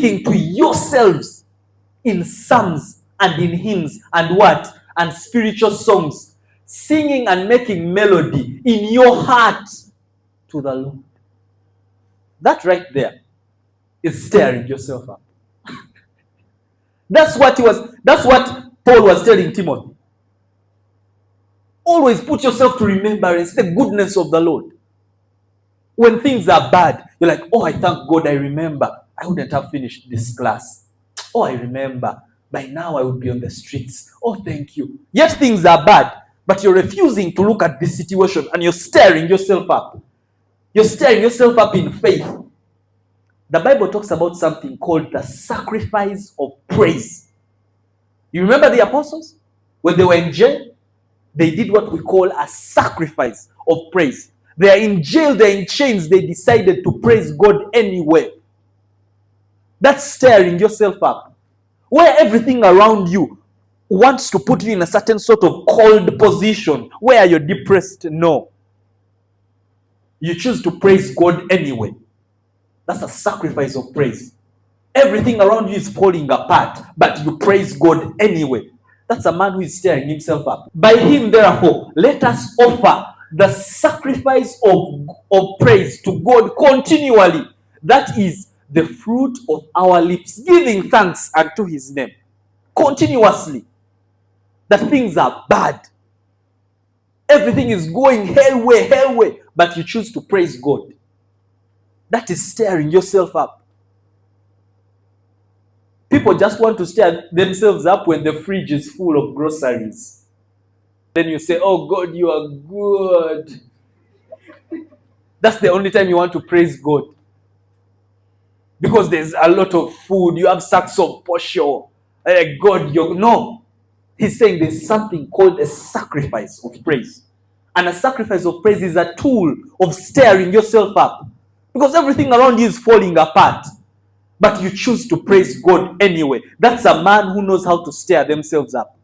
speaking to yourselves in psalms and in hymns and what? And spiritual songs, singing and making melody in your heart to the Lord. That right there is stirring yourself up. That's what Paul was telling Timothy. Always put yourself to remembrance the goodness of the Lord. When things are bad, you're like, oh, I thank God I remember. I wouldn't have finished this class. Oh, I remember. By now I would be on the streets. Oh, thank you. Yet things are bad, but you're refusing to look at this situation and you're stirring yourself up. You're stirring yourself up in faith. The Bible talks about something called the sacrifice of praise. You remember the apostles? When they were in jail, they did what we call a sacrifice of praise. They are in jail, they're in chains, they decided to praise God anyway. That's stirring yourself up. Where everything around you wants to put you in a certain sort of cold position, where you're depressed, no. You choose to praise God anyway. That's a sacrifice of praise. Everything around you is falling apart, but you praise God anyway. That's a man who is stirring himself up. By him, therefore, let us offer the sacrifice of praise to God continually. That is the fruit of our lips, giving thanks unto his name. Continuously. That things are bad. Everything is going hell way, but you choose to praise God. That is stirring yourself up. People just want to stir themselves up when the fridge is full of groceries. Then you say, oh God, you are good. That's the only time you want to praise God. Because there's a lot of food. You have sacks of posho. God, no. He's saying there's something called a sacrifice of praise. And a sacrifice of praise is a tool of stirring yourself up. Because everything around you is falling apart. But you choose to praise God anyway. That's a man who knows how to stir themselves up.